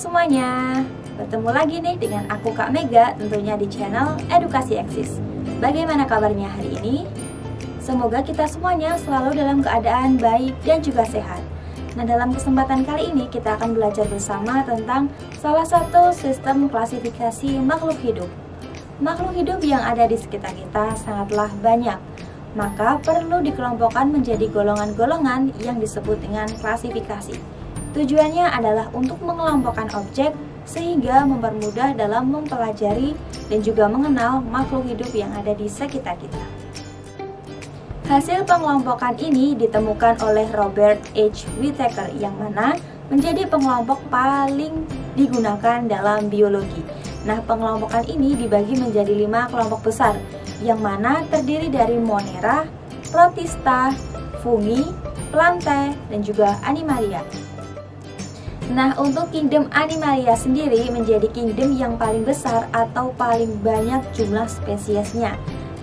semuanya, bertemu lagi nih dengan aku Kak Mega tentunya di channel Edukasi Eksis. Bagaimana kabarnya hari ini? Semoga kita semuanya selalu dalam keadaan baik dan juga sehat. Nah, dalam kesempatan kali ini kita akan belajar bersama tentang salah satu sistem klasifikasi makhluk hidup. Makhluk hidup yang ada di sekitar kita sangatlah banyak, maka perlu dikelompokkan menjadi golongan-golongan yang disebut dengan klasifikasi. Tujuannya adalah untuk mengelompokkan objek sehingga mempermudah dalam mempelajari dan juga mengenal makhluk hidup yang ada di sekitar kita. Hasil pengelompokan ini ditemukan oleh Robert H. Whittaker yang mana menjadi pengelompok paling digunakan dalam biologi. Nah, pengelompokan ini dibagi menjadi 5 kelompok besar yang mana terdiri dari Monera, Protista, Fungi, Plantae, dan juga Animalia. Nah, untuk kingdom Animalia sendiri menjadi kingdom yang paling besar atau paling banyak jumlah spesiesnya.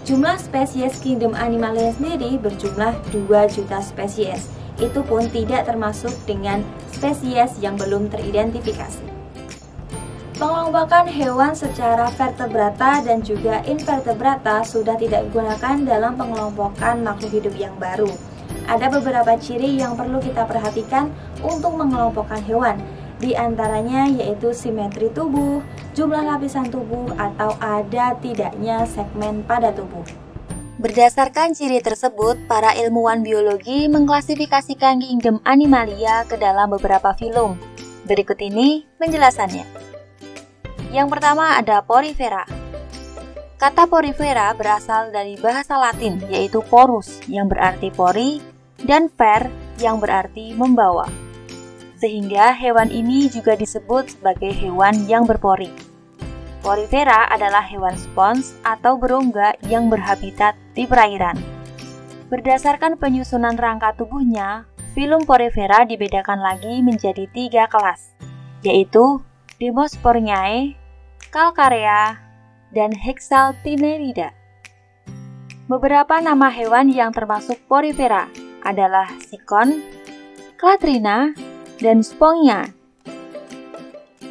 Jumlah spesies kingdom Animalia sendiri berjumlah 2 juta spesies. Itu pun tidak termasuk dengan spesies yang belum teridentifikasi. Pengelompokan hewan secara vertebrata dan juga invertebrata sudah tidak digunakan dalam pengelompokan makhluk hidup yang baru. Ada beberapa ciri yang perlu kita perhatikan untuk mengelompokkan hewan. Di antaranya yaitu simetri tubuh, jumlah lapisan tubuh, atau ada tidaknya segmen pada tubuh. Berdasarkan ciri tersebut, para ilmuwan biologi mengklasifikasikan kingdom Animalia ke dalam beberapa filum. Berikut ini penjelasannya. Yang pertama ada Porifera. Kata Porifera berasal dari bahasa Latin yaitu porus yang berarti pori dan ver yang berarti membawa. Sehingga hewan ini juga disebut sebagai hewan yang berpori. Porifera adalah hewan spons atau berongga yang berhabitat di perairan. Berdasarkan penyusunan rangka tubuhnya, filum Porifera dibedakan lagi menjadi 3 kelas, yaitu Demosporinae, Calcarea, dan Hexaltinerida. Beberapa nama hewan yang termasuk Porifera adalah Sikon, Clatrina, dan Spongia.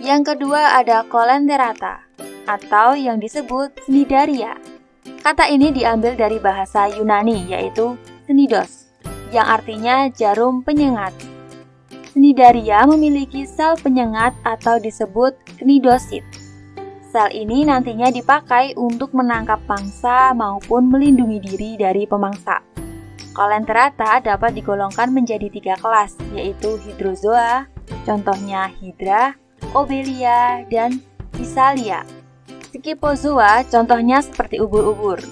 Yang kedua ada Coelenterata atau yang disebut Cnidaria. Kata ini diambil dari bahasa Yunani yaitu cnidos, yang artinya jarum penyengat. Cnidaria memiliki sel penyengat atau disebut cnidosit. Sel ini nantinya dipakai untuk menangkap mangsa maupun melindungi diri dari pemangsa. Coelenterata dapat digolongkan menjadi 3 kelas, yaitu Hydrozoa, contohnya Hydra, Obelia, dan Physalia. Scyphozoa, contohnya seperti ubur-ubur.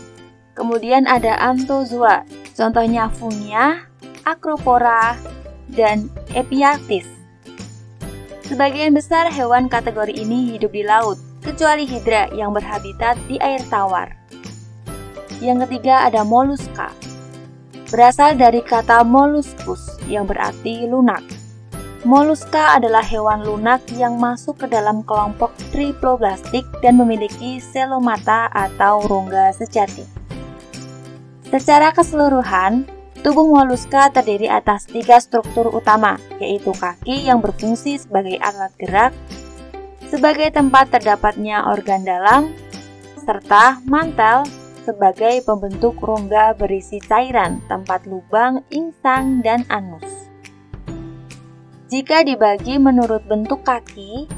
Kemudian ada Anthozoa, contohnya Fungia, Acropora, dan Epiactis. Sebagian besar hewan kategori ini hidup di laut, kecuali Hydra yang berhabitat di air tawar. Yang ketiga ada Mollusca. Berasal dari kata molluscus yang berarti lunak. Mollusca adalah hewan lunak yang masuk ke dalam kelompok triploblastik dan memiliki selomata atau rongga sejati. Secara keseluruhan, tubuh mollusca terdiri atas 3 struktur utama, yaitu kaki yang berfungsi sebagai alat gerak, sebagai tempat terdapatnya organ dalam, serta mantel sebagai pembentuk rongga berisi cairan, tempat lubang, insang, dan anus. Jika dibagi menurut bentuk kaki,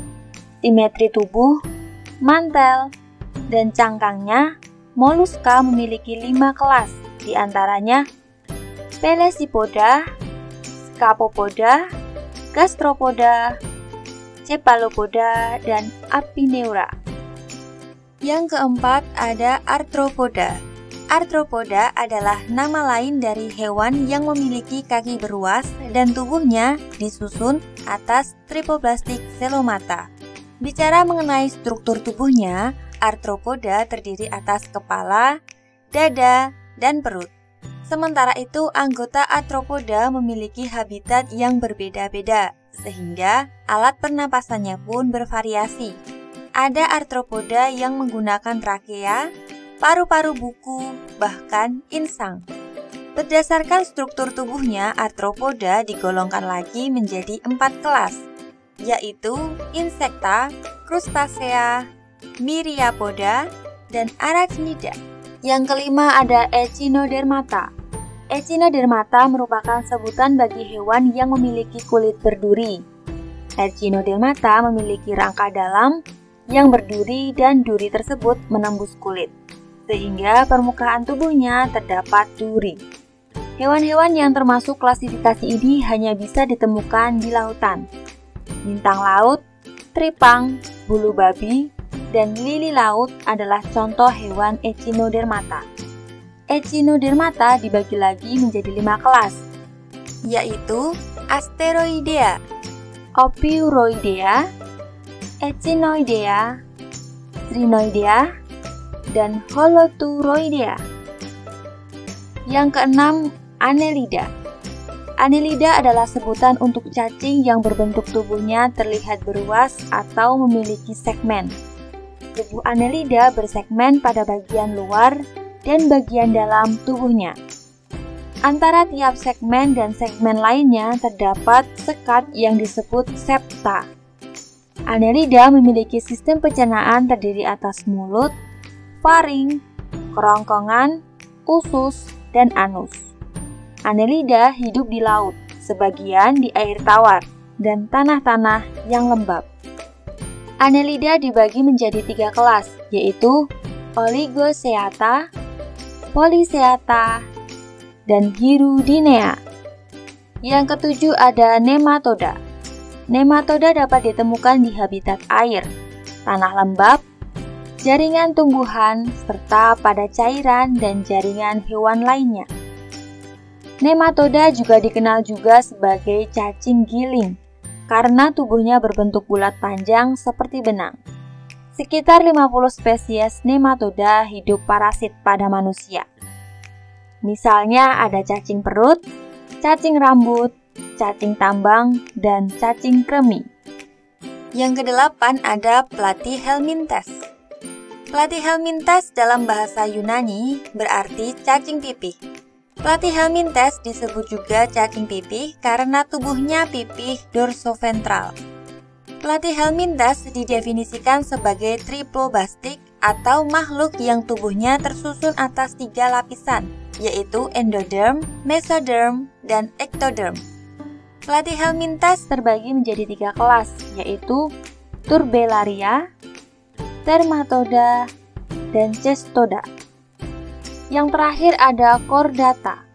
simetri tubuh, mantel, dan cangkangnya, Mollusca memiliki 5 kelas, diantaranya Pelecypoda, Scapopoda, Gastropoda, Cephalopoda, dan Apinaura. Yang keempat ada Arthropoda. Arthropoda adalah nama lain dari hewan yang memiliki kaki beruas dan tubuhnya disusun atas triploblastik selomata. Bicara mengenai struktur tubuhnya, Arthropoda terdiri atas kepala, dada, dan perut. Sementara itu, anggota Arthropoda memiliki habitat yang berbeda-beda, sehingga alat pernapasannya pun bervariasi. Ada arthropoda yang menggunakan trakea, paru-paru buku, bahkan insang. Berdasarkan struktur tubuhnya, arthropoda digolongkan lagi menjadi 4 kelas. yaitu Insecta, Crustacea, Myriapoda, dan Arachnida. Yang kelima ada Echinodermata. Echinodermata merupakan sebutan bagi hewan yang memiliki kulit berduri. Echinodermata memiliki rangka dalam yang berduri dan duri tersebut menembus kulit, sehingga permukaan tubuhnya terdapat duri. Hewan-hewan yang termasuk klasifikasi ini hanya bisa ditemukan di lautan. Bintang laut, tripang, bulu babi, dan lili laut adalah contoh hewan Echinodermata. Echinodermata dibagi lagi menjadi 5 kelas, yaitu Asteroidea, Ophiuroidea, Echinoidea, Crinoidea, dan Holoturoidea. Yang keenam, Annelida. Annelida adalah sebutan untuk cacing yang berbentuk tubuhnya terlihat beruas atau memiliki segmen. Tubuh Annelida bersegmen pada bagian luar dan bagian dalam tubuhnya. Antara tiap segmen dan segmen lainnya terdapat sekat yang disebut septa. Annelida memiliki sistem pencernaan terdiri atas mulut, faring, kerongkongan, usus, dan anus. Annelida hidup di laut, sebagian di air tawar, dan tanah-tanah yang lembab. Annelida dibagi menjadi 3 kelas, yaitu Oligoceata, Polyceata, dan Hirudinea. Yang ketujuh ada Nematoda. Nematoda dapat ditemukan di habitat air, tanah lembab, jaringan tumbuhan, serta pada cairan dan jaringan hewan lainnya. Nematoda juga dikenal juga sebagai cacing giling, karena tubuhnya berbentuk bulat panjang seperti benang. Sekitar 50 spesies nematoda hidup parasit pada manusia. Misalnya ada cacing perut, cacing rambut, cacing tambang, dan cacing kremi. Yang kedelapan ada Platyhelminthes. Platyhelminthes dalam bahasa Yunani berarti cacing pipih. Platyhelminthes disebut juga cacing pipih karena tubuhnya pipih dorsoventral. Platyhelminthes didefinisikan sebagai triplobastik atau makhluk yang tubuhnya tersusun atas 3 lapisan, yaitu endoderm, mesoderm, dan ectoderm. Platyhelminthes terbagi menjadi 3 kelas, yaitu Turbellaria, Dermatoda, dan Cestoda. Yang terakhir ada Chordata.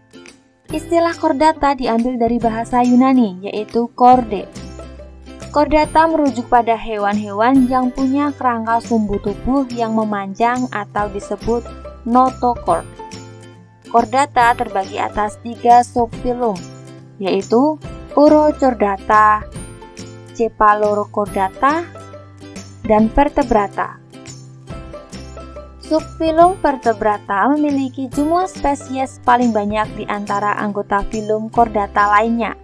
Istilah Chordata diambil dari bahasa Yunani, yaitu chorde. Chordata merujuk pada hewan-hewan yang punya kerangka sumbu tubuh yang memanjang atau disebut notochord. Chordata terbagi atas 3 subfilum, yaitu Urochordata, Cephalochordata, dan Vertebrata. Subfilum Vertebrata memiliki jumlah spesies paling banyak di antara anggota filum Chordata lainnya.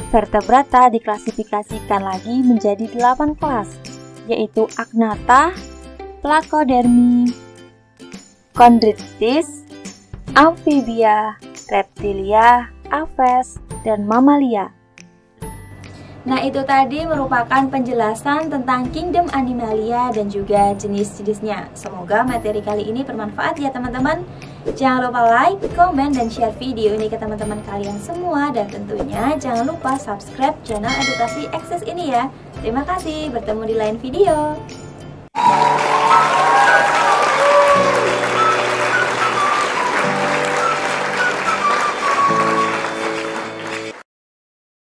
Vertebrata diklasifikasikan lagi menjadi 8 kelas, yaitu Agnatha, Placodermi, Chondrichthyes, Amphibia, Reptilia, Aves, dan Mamalia. Nah, itu tadi merupakan penjelasan tentang kingdom Animalia dan juga jenis-jenisnya. Semoga materi kali ini bermanfaat ya teman-teman. Jangan lupa like, komen, dan share video ini ke teman-teman kalian semua. Dan tentunya jangan lupa subscribe channel Edukasi Access ini ya. Terima kasih, bertemu di lain video.